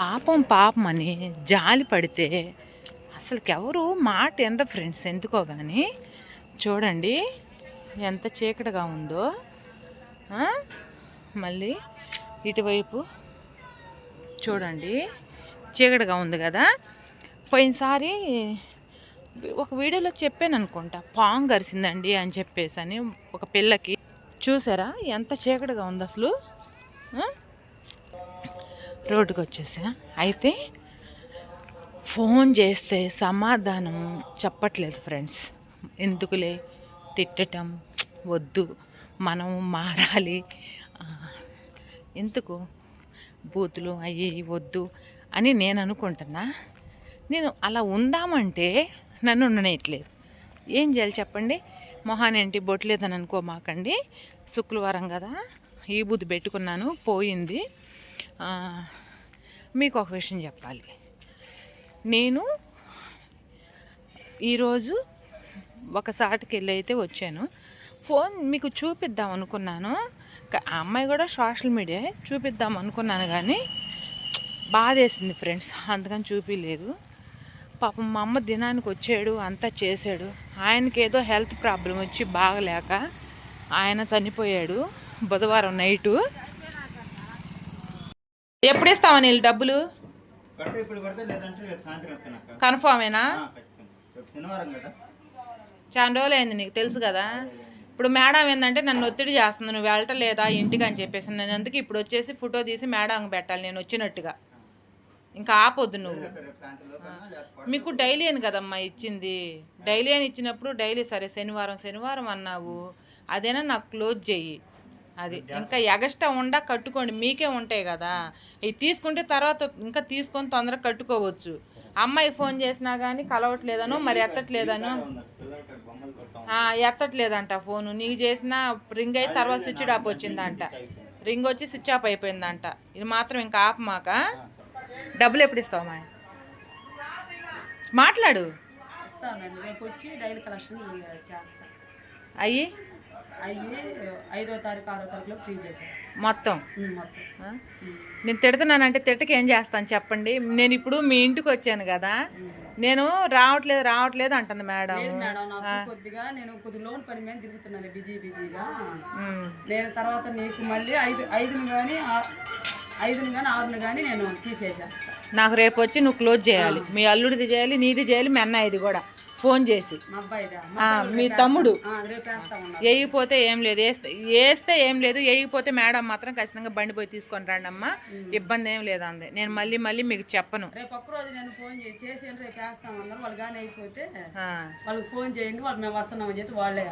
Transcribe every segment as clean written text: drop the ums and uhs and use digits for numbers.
పాపం పాపం అని జాలి పడితే అసలుకెవరు మాట ఎండ ఫ్రెండ్స్ ఎందుకో కానీ చూడండి ఎంత చీకటిగా ఉందో. మళ్ళీ ఇటువైపు చూడండి చీకటిగా ఉంది కదా. పోయినసారి ఒక వీడియోలో చెప్పాను అనుకుంటా, పాము గరిసిందండి అని చెప్పేసి అని ఒక పిల్లకి. చూసారా ఎంత చీకటిగా ఉంది అసలు. రోడ్డుకి వచ్చేసా. అయితే ఫోన్ చేస్తే సమాధానం చెప్పట్లేదు ఫ్రెండ్స్. ఎందుకులే తిట్టటం, వద్దు మనం మారాలి, ఎందుకు బూతులు అయ్యి వద్దు అని నేను అనుకుంటున్నా. నేను అలా ఉందామంటే నన్ను ఉండనేయట్లేదు. ఏం చేయాలి చెప్పండి. మొహానేంటి బొట్లేదని అనుకోమాకండి. శుక్రవారం కదా, ఈ బుద్ధి పెట్టుకున్నాను, పోయింది. మీకు ఒక విషయం చెప్పాలి. నేను ఈరోజు ఒకసాటికి వెళ్ళి అయితే వచ్చాను. ఫోన్ మీకు చూపిద్దాం అనుకున్నాను. ఆ అమ్మాయి కూడా సోషల్ మీడియా చూపిద్దాం అనుకున్నాను, కానీ బాధేసింది ఫ్రెండ్స్, అందుకని చూపించలేదు. పాపం మా అమ్మ దినానికి వచ్చాడు, అంతా చేశాడు. ఆయనకి ఏదో హెల్త్ ప్రాబ్లం వచ్చి బాగలేక ఆయన చనిపోయాడు బుధవారం నైటు. ఎప్పుడు ఇస్తావా నీళ్ళు డబ్బులు? కన్ఫామేనా? చాలా రోజులు అయింది, నీకు తెలుసు కదా. ఇప్పుడు మేడం ఏంటంటే నన్ను ఒత్తిడి చేస్తుంది, నువ్వు వెళ్ళటలేదా ఇంటికి అని చెప్పేసి. నేను అందుకు ఇప్పుడు వచ్చేసి ఫోటో తీసి మేడంకి పెట్టాలి నేను వచ్చినట్టుగా. ఇంకా ఆపొద్దు నువ్వు. మీకు డైలీ అని కదమ్మా ఇచ్చింది. డైలీ అని ఇచ్చినప్పుడు డైలీ సరే శనివారం శనివారం అన్నావు, అదేనా నాకు క్లోజ్ చెయ్యి. అది ఇంకా ఎగస్ట్రా ఉండా కట్టుకోండి, మీకే ఉంటాయి కదా. ఇవి తీసుకుంటే తర్వాత ఇంకా తీసుకొని తొందరగా కట్టుకోవచ్చు. అమ్మాయి ఫోన్ చేసినా కానీ కలవట్లేదనో మరి ఎత్తట్లేదనో, ఎత్తట్లేదంట ఫోను. నీకు చేసిన రింగ్ అయితే తర్వాత స్విచ్ ఆఫ్ వచ్చిందంట, రింగ్ వచ్చి స్విచ్ ఆఫ్ అయిపోయిందంట. ఇది మాత్రం ఇంకా ఆపమాక. డబ్బులు ఎప్పుడు ఇస్తావు మా? మాట్లాడు. అయ్యి 5వ తారీఖు 6వ తారీఖులో ఫ్రీ చేసేస్తాను మొత్తం. నేను తిడుతున్నానంటే తిట్టకి ఏం చేస్తాను చెప్పండి. నేను ఇప్పుడు మీ ఇంటికి వచ్చాను కదా, నేను రావట్లేదు అంటుంది మేడం. కొద్దిగా నేను లోన్ పని మీద తిరుగుతున్నాను బిజీగా. నేను తర్వాత నీకు మళ్ళీ 5ని కానీ 6ని కానీ నేను తీసేసేస్తాను. నాకు రేపు వచ్చి నువ్వు క్లోజ్ చేయాలి. మీ అల్లుడిది చేయాలి, నీది చేయాలి, మీ అన్నయ్యది కూడా ఫోన్ చేసి. మీ తమ్ముడు వేయకపోతే ఏం లేదు, వేస్తే ఏం లేదు, వేయకపోతే మేడం మాత్రం ఖచ్చితంగా బండి పోయి తీసుకొని రండి అమ్మా, ఇబ్బంది ఏం లేదు అంది. నేను మళ్ళీ మీకు చెప్పను. రేపు ఒక్కరోజు నేను ఫోన్ చేసి రేపు వేస్తామన్నారు వాళ్ళు, కానీ అయిపోతే వాళ్ళకి ఫోన్ చేయండి, వాళ్ళు మేము వస్తున్నామని చెప్పి వాళ్ళే.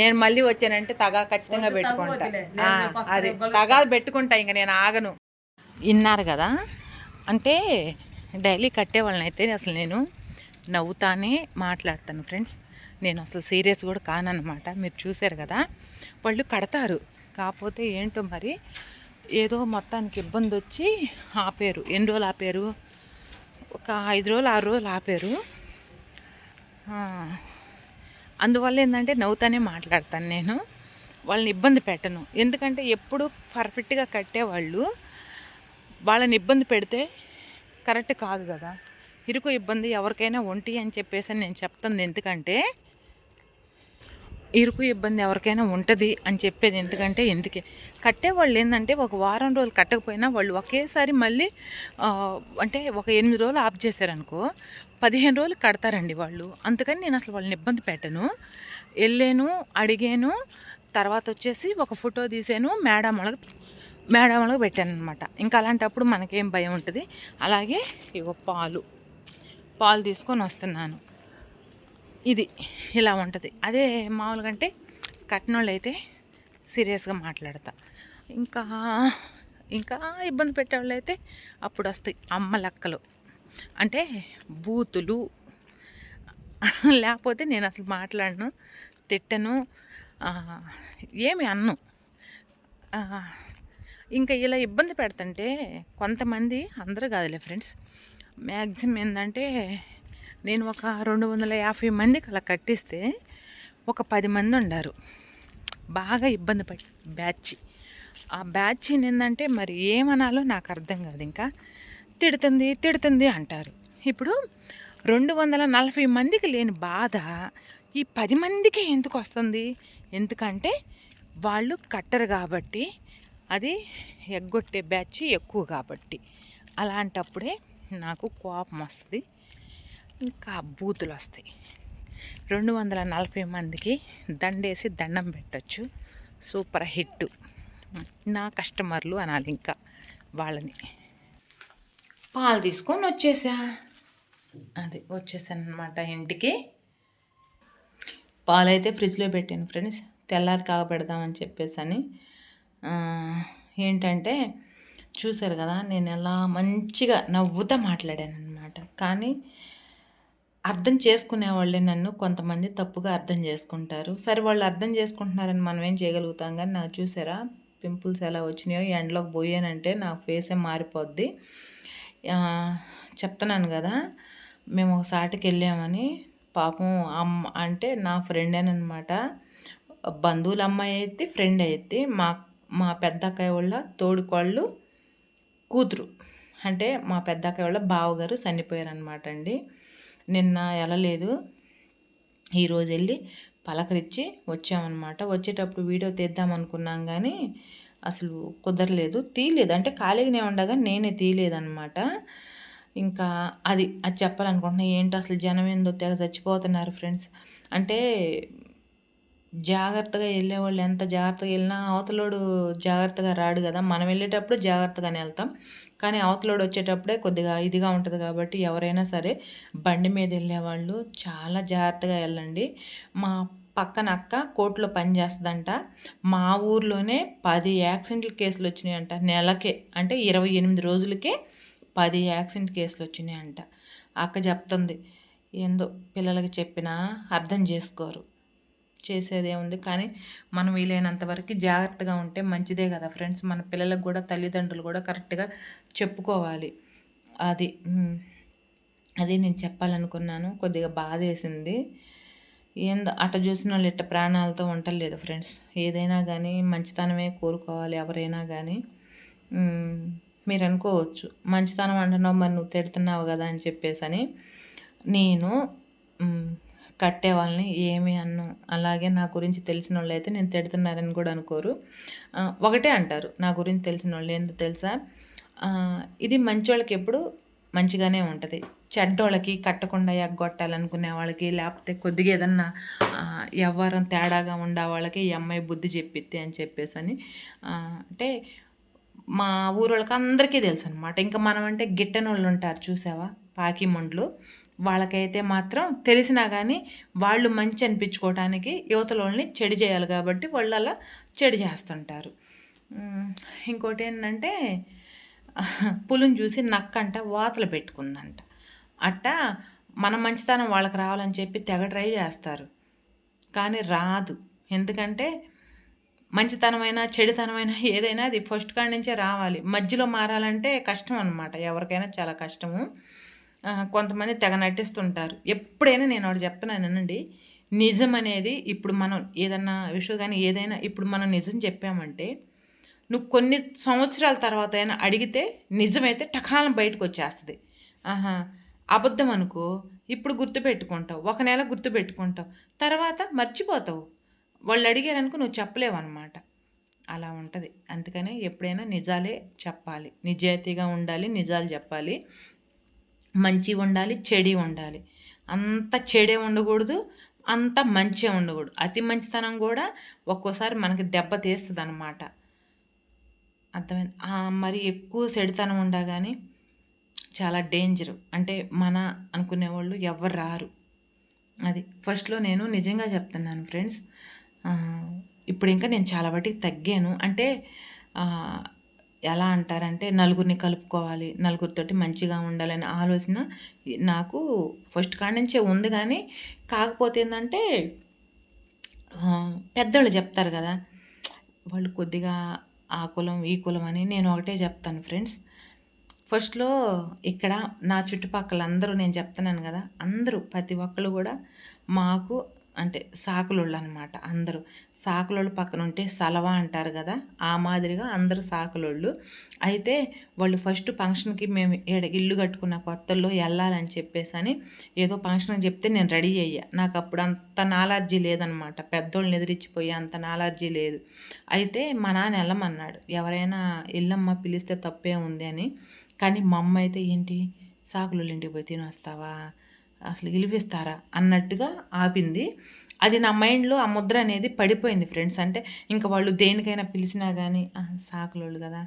నేను మళ్ళీ వచ్చానంటే తగా ఖచ్చితంగా పెట్టుకుంటా. అది తగా పెట్టుకుంటా, ఇంకా నేను ఆగను. విన్నారు కదా. అంటే డైలీ కట్టేవాళ్ళని అయితే అసలు నేను నవ్వుతానే మాట్లాడతాను ఫ్రెండ్స్. నేను అసలు సీరియస్ కూడా కానన్నమాట. మీరు చూశారు కదా, వాళ్ళు కడతారు. కాకపోతే ఏంటో మరి ఏదో మొత్తానికి ఇబ్బంది వచ్చి ఆపారు. ఎన్ని రోజులు ఆపారు? ఒక 5 రోజులు 6 రోజులు ఆపారు. అందువల్ల ఏంటంటే నవ్వుతానే మాట్లాడతాను నేను, వాళ్ళని ఇబ్బంది పెట్టను. ఎందుకంటే ఎప్పుడు పర్ఫెక్ట్గా కట్టేవాళ్ళు వాళ్ళని ఇబ్బంది పెడితే కరెక్ట్ కాదు కదా. ఇరుకు ఇబ్బంది ఎవరికైనా ఒంటి అని చెప్పేసి నేను చెప్తాను. ఎందుకంటే ఇరుకు ఇబ్బంది ఎవరికైనా ఉంటుంది అని చెప్పేది. ఎందుకే కట్టేవాళ్ళు ఏంటంటే ఒక వారం రోజులు కట్టకపోయినా వాళ్ళు ఒకేసారి మళ్ళీ అంటే ఒక 8 రోజులు ఆఫ్ చేశారనుకో 15 రోజులు కడతారండి వాళ్ళు. అందుకని నేను అసలు వాళ్ళని ఇబ్బంది పెట్టను. వెళ్ళాను, అడిగాను, తర్వాత వచ్చేసి ఒక ఫోటో తీసాను, మేడం వాళ్ళకి పెట్టాను అనమాట. ఇంకా అలాంటప్పుడు మనకేం భయం ఉంటుంది. అలాగే ఇగో పాలు తీసుకొని వస్తున్నాను. ఇది ఇలా ఉంటుంది. అదే మామూలుగా అంటే కట్టినోళ్ళు అయితే సీరియస్గా మాట్లాడతా. ఇంకా ఇబ్బంది పెట్టేవాళ్ళు అయితే అప్పుడు వస్తాయి అమ్మ లెక్కలు, అంటే బూతులు. లేకపోతే నేను అసలు మాట్లాడను, తిట్టను, ఏమి అన్ను. ఇంకా ఇలా ఇబ్బంది పెడుతుంటే కొంతమంది, అందరూ కాదులే ఫ్రెండ్స్, మ్యాక్సిమం ఏంటంటే నేను ఒక 250 మందికి అలా కట్టిస్తే ఒక 10 మంది ఉన్నారు బాగా ఇబ్బంది పడి బ్యాచ్. ఆ బ్యాచ్ ఏంటంటే మరి ఏమనాలో నాకు అర్థం కాదు. ఇంకా తిడుతుంది తిడుతుంది అంటారు. ఇప్పుడు 240 మందికి లేని బాధ ఈ 10 మందికే ఎందుకు వస్తుంది? ఎందుకంటే వాళ్ళు కట్టరు కాబట్టి, అది ఎగ్గొట్టే బ్యాచ్ ఎక్కువ కాబట్టి. అలాంటప్పుడే నాకు కోపం వస్తుంది, ఇంకా బూతులు వస్తాయి. 240 మందికి దండేసి దండం పెట్టచ్చు. Super hit. నా కస్టమర్లు అనాలి ఇంకా వాళ్ళని. పాలు తీసుకొని వచ్చేసాను అనమాట ఇంటికి. పాలైతే ఫ్రిడ్జ్లో పెట్టాను ఫ్రెండ్స్, తెల్లారి కాగపెడదామని చెప్పేసి అని. ఏంటంటే చూసారు కదా, నేను ఎలా మంచిగా నవ్వుతా మాట్లాడాను అనమాట. కానీ అర్థం చేసుకునే వాళ్ళే నన్ను కొంతమంది తప్పుగా అర్థం చేసుకుంటారు. సరే, వాళ్ళు అర్థం చేసుకుంటున్నారని మనం ఏం చేయగలుగుతాం. కానీ నాకు చూసారా పింపుల్స్ ఎలా వచ్చినాయో, ఎండలోకి పోయానంటే నా ఫేసే మారిపోద్ది. చెప్తున్నాను కదా, మేము ఒక సాటికి వెళ్ళామని. పాపం అంటే నా ఫ్రెండేనమాట, బంధువుల అమ్మాయి అయితే ఫ్రెండ్ అయితే మా పెద్ద అక్కయ్య వాళ్ళ తోడుకోళ్ళు కూతురు, అంటే మా పెద్ద అక్కయ్య వాళ్ళ బావగారు చనిపోయారనమాట అండి. నిన్న వెళ్ళలేదు, ఈరోజు వెళ్ళి పలకరించి వచ్చామన్నమాట. వచ్చేటప్పుడు వీడియో తీద్దాం అనుకున్నాం కానీ అసలు కుదరలేదు, తీయలేదు. అంటే ఖాళీగానే ఉండగా నేనే తీయలేదన్నమాట. ఇంకా అది చెప్పాలనుకుంటున్నా. ఏంటో అసలు జనం ఏందో తెగ చచ్చిపోతున్నారు ఫ్రెండ్స్. అంటే జాగ్రత్తగా వెళ్ళేవాళ్ళు ఎంత జాగ్రత్తగా వెళ్ళినా అవతలోడు జాగ్రత్తగా రాడు కదా. మనం వెళ్ళేటప్పుడు జాగ్రత్తగానే వెళ్తాం, కానీ అవతలోడు వచ్చేటప్పుడే కొద్దిగా ఇదిగా ఉంటుంది. కాబట్టి ఎవరైనా సరే బండి మీద వెళ్ళేవాళ్ళు చాలా జాగ్రత్తగా వెళ్ళండి. మా పక్కన అక్క కోర్టులో పనిచేస్తుందంట. మా ఊర్లోనే 10 యాక్సిడెంట్ల కేసులు వచ్చినాయంట నెలకే. అంటే 28 రోజులకే 10 యాక్సిడెంట్ కేసులు వచ్చినాయంట. అక్క చెప్తుంది, ఏందో పిల్లలకి చెప్పినా అర్థం చేసుకోరు, చేసేదేముంది. కానీ మనం వీలైనంత వరకు జాగ్రత్తగా ఉంటే మంచిదే కదా ఫ్రెండ్స్. మన పిల్లలకు కూడా తల్లిదండ్రులు కూడా కరెక్ట్గా చెప్పుకోవాలి. అది నేను చెప్పాలనుకున్నాను. కొద్దిగా బాధ వేసింది. ఏందో అట చూసిన వాళ్ళు ఇట్ట ప్రాణాలతో ఉండలేదు ఫ్రెండ్స్. ఏదైనా కానీ మంచితనమే కోరుకోవాలి ఎవరైనా కానీ. మీరు అనుకోవచ్చు, మంచితనం అంటున్నావు మరి నువ్వు తిడుతున్నావు కదా అని చెప్పేసి. నేను కట్టే వాళ్ళని ఏమీ అన్ను. అలాగే నా గురించి తెలిసిన వాళ్ళు అయితే నేను తిడుతున్నారని కూడా అనుకోరు. ఒకటే అంటారు నా గురించి తెలిసిన వాళ్ళు, ఏందో తెలుసా, ఇది మంచోళ్ళకి ఎప్పుడు మంచిగానే ఉంటుంది, చెడ్డోళ్ళకి కట్టకుండా ఎగ్గొట్టాలనుకునే వాళ్ళకి, లేకపోతే కొద్దిగా ఏదన్నా వ్యవహారం తేడాగా ఉండే వాళ్ళకి ఈ అమ్మాయి బుద్ధి చెప్పిద్ది అని చెప్పేసి అని. అంటే మా ఊరోళ్ళకి అందరికీ తెలుసు అనమాట. ఇంకా మనం అంటే గిట్టని వాళ్ళు ఉంటారు చూసావా, పాకిమండ్లు, వాళ్ళకైతే మాత్రం తెలిసినా కానీ వాళ్ళు మంచి అనిపించుకోవటానికి యువతలోని చెడు చేయాలి కాబట్టి వాళ్ళు అలా చెడు చేస్తుంటారు. ఇంకోటి ఏంటంటే పులుని చూసి నక్కంట వాతలు పెట్టుకుందంట. అట్టా మన మంచితనం వాళ్ళకి రావాలని చెప్పి తెగ ట్రై చేస్తారు, కానీ రాదు. ఎందుకంటే మంచితనమైనా చెడుతనమైనా ఏదైనా అది ఫస్ట్ కాడి నుంచే రావాలి. మధ్యలో మారాలంటే కష్టం అనమాట, ఎవరికైనా చాలా కష్టము. కొంతమంది తెగ నటిస్తుంటారు. ఎప్పుడైనా నేను ఒకటి చెప్తున్నానండి, నిజం అనేది ఇప్పుడు మనం ఏదన్నా విషయం కానీ ఏదైనా ఇప్పుడు మనం నిజం చెప్పామంటే నువ్వు కొన్ని సంవత్సరాల తర్వాత అయినా అడిగితే నిజమైతే టకాలం బయటకు వచ్చేస్తుంది. అబద్ధం అనుకో ఇప్పుడు గుర్తుపెట్టుకుంటావు, ఒక నెల గుర్తుపెట్టుకుంటావు, తర్వాత మర్చిపోతావు. వాళ్ళు అడిగారనుకో నువ్వు చెప్పలేవు అనమాట. అలా ఉంటుంది. అందుకని ఎప్పుడైనా నిజాలే చెప్పాలి, నిజాయితీగా ఉండాలి, నిజాలు చెప్పాలి. మంచి ఉండాలి, చెడి ఉండాలి. అంత చెడే ఉండకూడదు, అంత మంచి ఉండకూడదు. అతి మంచితనం కూడా ఒక్కోసారి మనకి దెబ్బ తీస్తుంది అన్నమాట. అర్థమైంది. మరి ఎక్కువ చెడుతనం ఉండగానే చాలా డేంజరు. అంటే మన అనుకునేవాళ్ళు ఎవరు రారు. అది ఫస్ట్లో నేను నిజంగా చెప్తున్నాను ఫ్రెండ్స్. ఇప్పుడు ఇంకా నేను చాలా వాటికి తగ్గాను. అంటే ఎలా అంటారంటే నలుగురిని కలుపుకోవాలి, నలుగురితోటి మంచిగా ఉండాలనే ఆలోచన నాకు ఫస్ట్ కాడి నుంచే ఉంది. కానీ కాకపోతే ఏంటంటే పెద్దోళ్ళు చెప్తారు కదా, వాళ్ళు కొద్దిగా ఆ కులం ఈ కులం అని. నేను ఒకటే చెప్తాను ఫ్రెండ్స్, ఫస్ట్లో ఇక్కడ నా చుట్టుపక్కల అందరూ నేను చెప్తున్నాను కదా, అందరూ ప్రతి ఒక్కరు కూడా మాకు అంటే సాకులోళ్ళు అనమాట అందరూ. సాకులోళ్ళు పక్కన ఉంటే సలవా అంటారు కదా, ఆ మాదిరిగా అందరూ సాకులోళ్ళు. అయితే వాళ్ళు ఫస్ట్ ఫంక్షన్‌కి మేము ఈడ ఇల్లు కట్టుకున్న కొత్తల్లో ఎళ్ళాలని చెప్పేసని ఏదో ఫంక్షన్‌కి చెప్తే నేను రెడీ అయ్యా. నాకప్పుడు అంత నాలెడ్జీ లేదనమాట. పెద్దోళ్ళని ఎదిరించిపోయే అంత నాలెడ్జీ లేదు. అయితే మా నాన్న ఎళ్ళమన్నాడు. ఎవరైనా ఎళ్ళమ్మా పిలిస్తే తప్పేముంది అని. కానీ మా అమ్మ అయితే ఏంటి, సాకులోళ్ళ ఇంటికి పోయి తినొస్తావా? అసలు విలువిస్తారా అన్నట్టుగా ఆపింది. అది నా మైండ్‌లో ఆ ముద్ర అనేది పడిపోయింది ఫ్రెండ్స్. అంటే ఇంక వాళ్ళు దేనికైనా పిలిచినా గానీ, సాకులోళ్ళు గదా,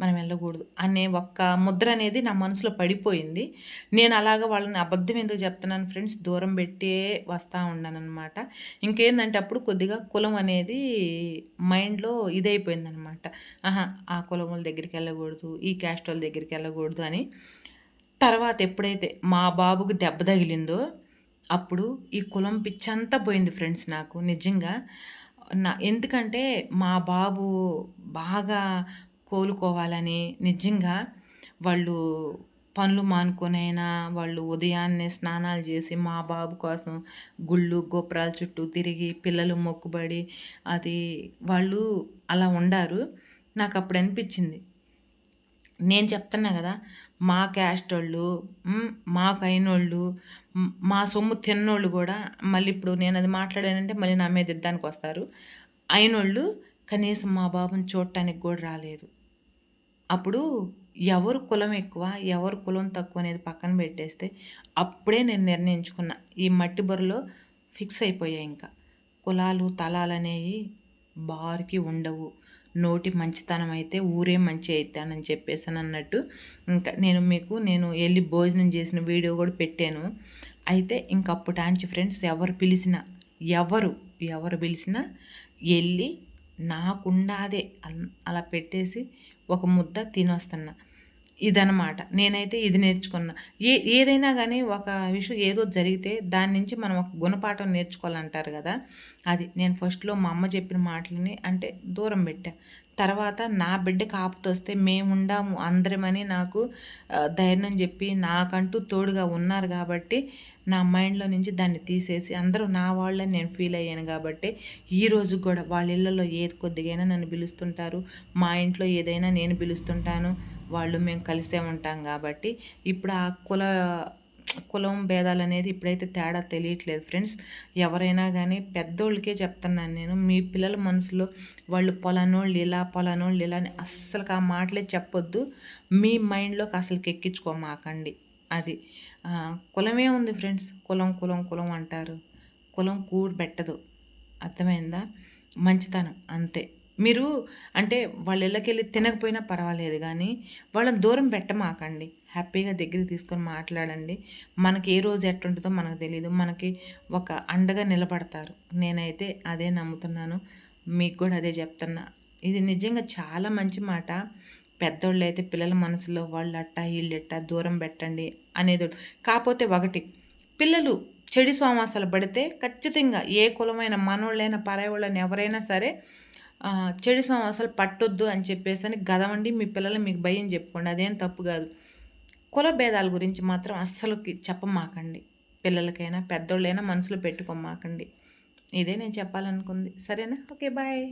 మనం వెళ్ళకూడదు అనే ఒక్క ముద్ర అనేది నా మనసులో పడిపోయింది. నేను అలాగా వాళ్ళని అబద్ధం ఎందుకు చెప్తున్నాను ఫ్రెండ్స్, దూరం పెట్టే వస్తా ఉన్నాననమాట. ఇంకేందంటే అప్పుడు కొద్దిగా కులం అనేది మైండ్‌లో ఇదైపోయిందనమాట. ఆ కులమోళ్ళ దగ్గరికి వెళ్ళకూడదు, ఈ క్యాస్ట్ వాళ్ళ దగ్గరికి వెళ్ళకూడదు అని. తర్వాత ఎప్పుడైతే మా బాబుకి దెబ్బ తగిలిందో, అప్పుడు ఈ కులం పిచ్చంతా పోయింది ఫ్రెండ్స్ నాకు నిజంగా. ఎందుకంటే మా బాబు బాగా కోలుకోవాలని నిజంగా వాళ్ళు పనులు మానుకొనైనా వాళ్ళు ఉదయాన్నే స్నానాలు చేసి మా బాబు కోసం గుళ్ళు, గోపురాల చుట్టూ తిరిగి పిల్లలు మొక్కుబడి అది వాళ్ళు అలా ఉండారు. నాకప్పుడు అనిపించింది, నేను చెప్తున్నా గదా, మా క్యాస్టోళ్ళు, మాకైనోళ్ళు, మా సొమ్ము తిన్నోళ్ళు గూడా మళ్ళీ ఇప్పుడు నేనది మాట్లాడానంటే మళ్ళీ నా మీద యుద్ధానికొస్తారు. అయినోళ్ళు కనీసం మా బాబుని చూడటానికి గూడా రాలేదు. అప్పుడు ఎవరు కులం ఎక్కువ, ఎవరు కులం తక్కువ అనేది పక్కన పెట్టేస్తే అప్పుడే నేను నిర్ణయించుకున్నా. ఈ మట్టి బుర్రలో ఫిక్స్ అయిపోయా ఇంక. కులాలు, తలాలనేయి బారికి ఉండవు. నోటి మంచితనం అయితే ఊరే మంచి అయితానని చెప్పేసానన్నట్టు. ఇంకా నేను ఎళ్లి భోజనం చేసిన వీడియో కూడా పెట్టాను. అయితే ఇంకప్పటాంచి ఫ్రెండ్స్ ఎవరు పిలిచినా ఎళ్ళి నాకుండాదే అలా పెట్టేసి ఒక ముద్ద తినొస్తున్నా. ఇదనమాట. నేనైతే ఇది నేర్చుకున్నా. ఏదైనా గానీ ఒక విషయం ఏదో జరిగితే దాని నుంచి మనం ఒక గుణపాఠం నేర్చుకోవాలంటారు గదా, అది. నేను ఫస్ట్‌లో మా అమ్మ చెప్పిన మాటలని అంటే దూరం పెట్టా. తర్వాత నా బిడ్డకి ఆపదొస్తే మేముండాము అందరమని నాకు ధైర్యం చెప్పి నాకంటూ తోడుగా ఉన్నారు గాబట్టి, నా మైండ్‌లో నుంచి దాన్ని తీసేసి అందరూ నా వాళ్ళని నేను ఫీల్ అయ్యాను గాబట్టే ఈ రోజుకి గూడా వాళ్ళ ఇళ్ళలో ఏది కొద్దిగైనా నన్ను పిలుస్తుంటారు. మా ఇంట్లో ఏదైనా నేను పిలుస్తుంటాను. మేము కలిసే ఉంటాం గాబట్టి, ఇప్పుడు ఆ కులం భేదాలనేది ఇప్పుడైతే తేడా తెలియట్లేదు ఫ్రెండ్స్. ఎవరైనా గానీ పెద్దోళ్ళకే చెప్తున్నాను నేను. మీ పిల్లల మనసులో వాళ్ళు పలానోళ్ళు ఇలా అని అస్సలకి ఆ మాటలే చెప్పొద్దు. మీ మైండ్‌లోకి అసలుకి ఎక్కించుకోమాకండి. అది. కులమే ఉంది ఫ్రెండ్స్. కులం అంటారు. కులం కూడబెట్టదు. అర్థమైందా? మంచితనం అంతే. మీరు అంటే వాళ్ళ ఇళ్ళకెళ్ళి తినకపోయినా పర్వాలేదు గానీ, వాళ్ళని దూరం పెట్టమాకండి. హ్యాపీగా దగ్గరికి తీసుకొని మాట్లాడండి. మనకి ఏ రోజు ఎట్టుంటదో మనకు తెలీదు. మనకి ఒక అండగా నిలబడతారు. నేనైతే అదే నమ్ముతున్నాను. మీకు కూడా అదే చెప్తున్నా. ఇది నిజంగా చాలా మంచి మాట. పెద్దోళ్ళైతే పిల్లల మనసులో వాళ్ళట్టా, ఈళ్ళిట్టా దూరం పెట్టండి అనేది. కాపోతే ఒకటి, పిల్లలు చెడు సహవాసాలు పడితే ఖచ్చితంగా ఏ కులమైన మనోళ్ళైనా, పరాయోళ్ళని ఎవరైనా సరే చెడు సహవాసాలు పట్టొద్దు అని చెప్పేసని గదవండి మీ పిల్లలు మీకు భయం చెప్పుకోండి. అదేం తప్పు కాదు. కుల భేదాల గురించి మాత్రం అస్సలుకి చెప్పమాకండి. పిల్లలకైనా, పెద్దోళ్ళైనా మనసులో పెట్టుకోమాకండి. ఇదే నేను చెప్పాలనుకుంది. సరేనా? ఓకే. బాయ్.